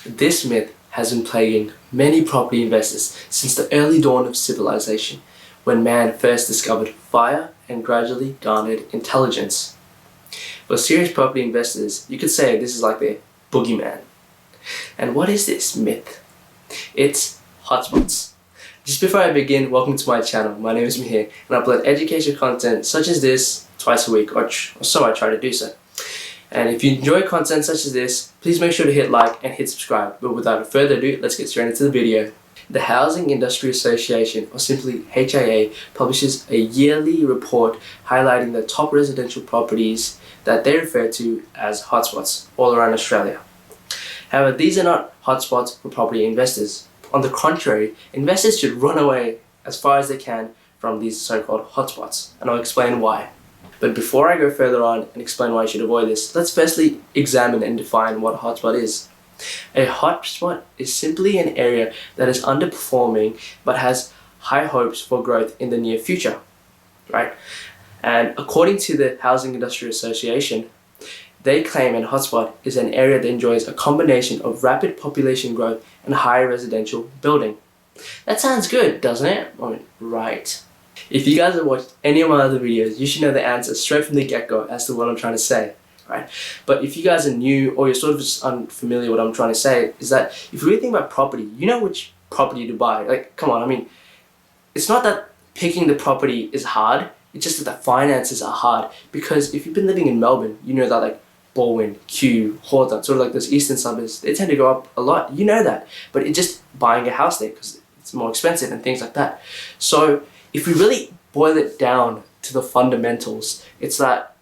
This myth has been plaguing many property investors since the early dawn of civilization, when man first discovered fire and gradually garnered intelligence. For serious property investors, you could say this is like their boogeyman. And what is this myth? It's hotspots. Just before I begin, welcome to my channel. My name is Mihir, and I upload educational content such as this twice a week, or so I try to do so. And if you enjoy content such as this, please make sure to hit like and hit subscribe. But without further ado, let's get straight into the video. The Housing Industry Association, or simply HIA, publishes a yearly report highlighting the top residential properties that they refer to as hotspots all around Australia. However, these are not hotspots for property investors. On the contrary, investors should run away as far as they can from these so-called hotspots, and I'll explain why. But before I go further on and explain why you should avoid this, let's firstly examine and define what a hotspot is. A hotspot is simply an area that is underperforming but has high hopes for growth in the near future, right? And according to the Housing Industry Association, they claim a hotspot is an area that enjoys a combination of rapid population growth and high residential building. That sounds good, doesn't it? I mean, right. If you guys have watched any of my other videos, you should know the answer straight from the get-go as to what I'm trying to say, right? But if you guys are new or you're sort of just unfamiliar with what I'm trying to say, is that if you really think about property, you know which property to buy. Like, come on, I mean, it's not that picking the property is hard, it's just that the finances are hard. Because if you've been living in Melbourne, you know that like Balwyn, Kew, Hawthorn, sort of like those eastern suburbs, they tend to go up a lot. You know that. But it's just buying a house there because it's more expensive and things like that. So if we really boil it down to the fundamentals, it's that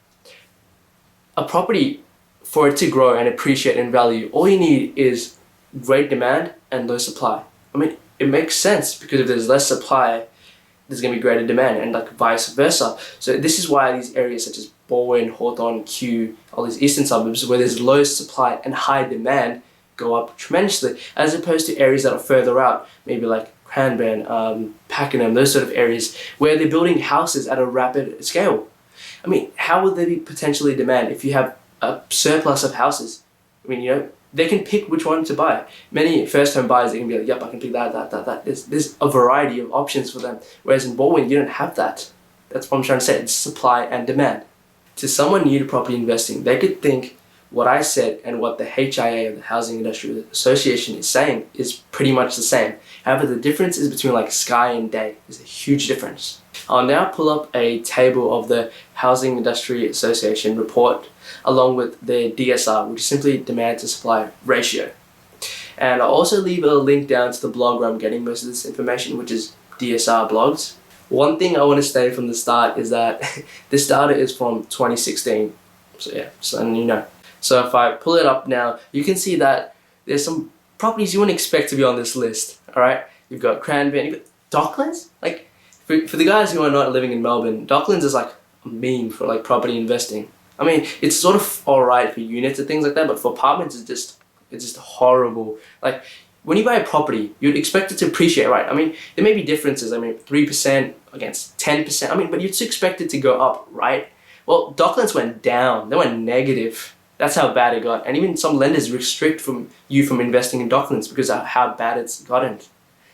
a property, for it to grow and appreciate in value, all you need is great demand and low supply. I mean, it makes sense because if there's less supply, there's going to be greater demand, and like vice versa. So this is why these areas such as Balwyn, Hawthorn, Kew, all these eastern suburbs where there's low supply and high demand go up tremendously, as opposed to areas that are further out, maybe like Cranbourne, Pakenham, those sort of areas where they're building houses at a rapid scale. I mean, how would there be potentially demand if you have a surplus of houses? I mean, you know, they can pick which one to buy. Many first home buyers, they can be like, yep, I can pick that. There's a variety of options for them. Whereas in Balwyn, you don't have that. That's what I'm trying to say. It's supply and demand. To someone new to property investing, they could think what I said and what the HIA, the Housing Industry Association, is saying is pretty much the same. However, the difference is between like sky and day. There's a huge difference. I'll now pull up a table of the Housing Industry Association report along with their DSR, which is simply demand to supply ratio. And I'll also leave a link down to the blog where I'm getting most of this information, which is DSR blogs. One thing I want to state from the start is that this data is from 2016. So yeah, and you know. So if I pull it up now, you can see that there's some properties you wouldn't expect to be on this list, alright? You've got Cranbourne, you've got Docklands. Like, for the guys who are not living in Melbourne, Docklands is like a meme for like property investing. I mean, it's sort of alright for units and things like that, but for apartments, it's just horrible. Like, when you buy a property, you'd expect it to appreciate, right? I mean, there may be differences. I mean, 3% against 10%. I mean, but you'd expect it to go up, right? Well, Docklands went down. They went negative. That's how bad it got. And even some lenders restrict you from investing in Docklands because of how bad it's gotten.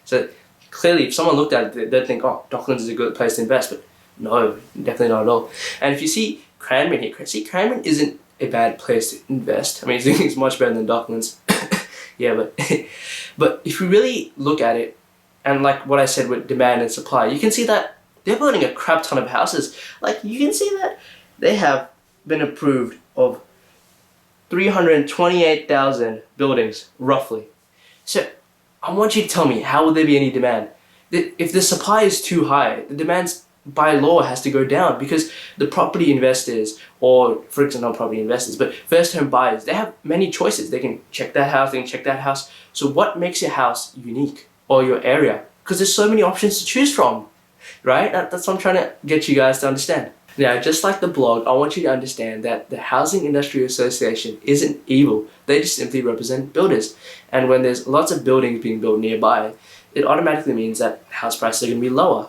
So clearly, if someone looked at it, they'd think, oh, Docklands is a good place to invest. But no, definitely not at all. And if you see Cranbourne here, Cranbourne isn't a bad place to invest. I mean, it's much better than Docklands. Yeah, but if you really look at it, and like what I said with demand and supply, you can see that they're building a crap ton of houses. Like, you can see that they have been approved of 328,000 buildings, roughly. So I want you to tell me, how would there be any demand? If the supply is too high, the demand by law has to go down, because the property investors, or for example, not property investors, but first home buyers, they have many choices. They can check that house, they can check that house. So what makes your house unique, or your area? Because there's so many options to choose from, right? That's what I'm trying to get you guys to understand. Now, just like the blog, I want you to understand that the Housing Industry Association isn't evil. They just simply represent builders. And when there's lots of buildings being built nearby, it automatically means that house prices are going to be lower.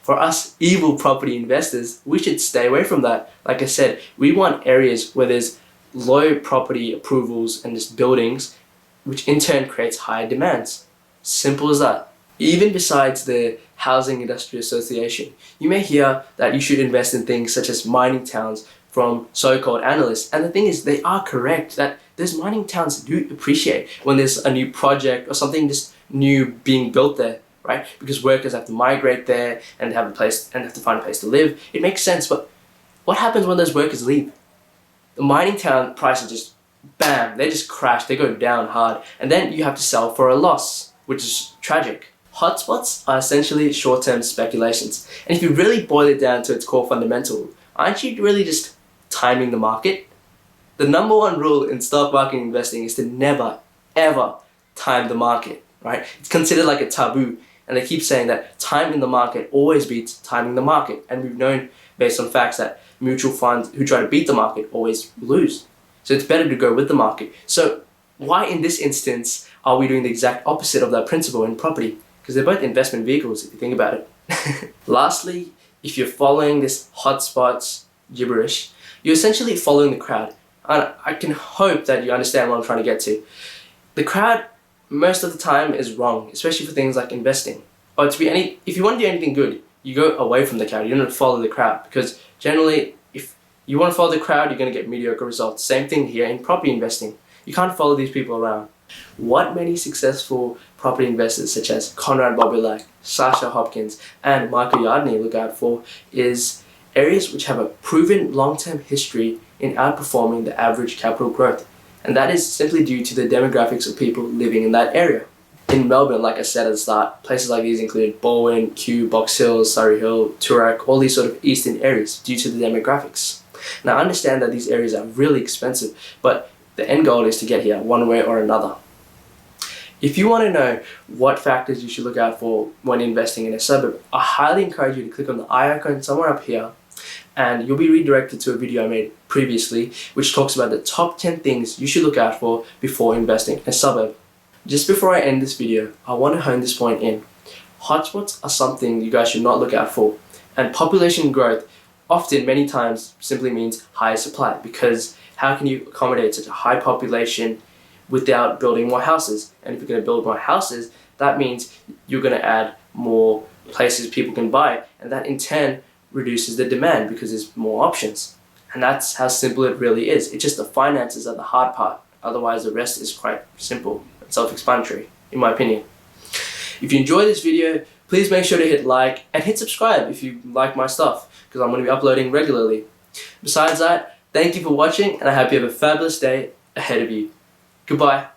For us evil property investors, we should stay away from that. Like I said, we want areas where there's low property approvals and just buildings which in turn creates higher demands. Simple as that. Even besides the Housing Industry Association, you may hear that you should invest in things such as mining towns from so-called analysts. And the thing is, they are correct that those mining towns do appreciate when there's a new project or something just new being built there, right? Because workers have to migrate there and have to find a place to live. It makes sense, but what happens when those workers leave? The mining town prices just, bam, they just crash, they go down hard, and then you have to sell for a loss, which is tragic. Hotspots are essentially short-term speculations, and if you really boil it down to its core fundamental, aren't you really just timing the market? The number one rule in stock market investing is to never, ever time the market, right? It's considered like a taboo, and they keep saying that timing the market always beats timing the market, and we've known based on facts that mutual funds who try to beat the market always lose. So it's better to go with the market. So why in this instance are we doing the exact opposite of that principle in property? Because they're both investment vehicles if you think about it. Lastly, if you're following this hotspots gibberish, you're essentially following the crowd. And I can hope that you understand what I'm trying to get to. The crowd most of the time is wrong, especially for things like investing. Or if you want to do anything good, you go away from the crowd. You don't follow the crowd, because generally if you want to follow the crowd, you're going to get mediocre results. Same thing here in property investing. You can't follow these people around. What many successful property investors such as Conrad Bobulak, Sasha Hopkins, and Michael Yardney look out for is areas which have a proven long-term history in outperforming the average capital growth. And that is simply due to the demographics of people living in that area. In Melbourne, like I said at the start, places like these include Bowen, Kew, Box Hill, Surrey Hill, Toorak, all these sort of eastern areas due to the demographics. Now I understand that these areas are really expensive, but the end goal is to get here one way or another. If you want to know what factors you should look out for when investing in a suburb, I highly encourage you to click on the eye icon somewhere up here, and you'll be redirected to a video I made previously which talks about the top 10 things you should look out for before investing in a suburb. Just before I end this video, I want to hone this point in. Hotspots are something you guys should not look out for, and population growth often many times simply means higher supply, because how can you accommodate such a high population without building more houses? And if you're going to build more houses, that means you're going to add more places people can buy, and that in turn reduces the demand because there's more options. And that's how simple it really is. It's just the finances are the hard part. Otherwise the rest is quite simple and self-explanatory, in my opinion. If you enjoyed this video, please make sure to hit like and hit subscribe if you like my stuff, because I'm going to be uploading regularly. Besides that, thank you for watching, and I hope you have a fabulous day ahead of you. Goodbye.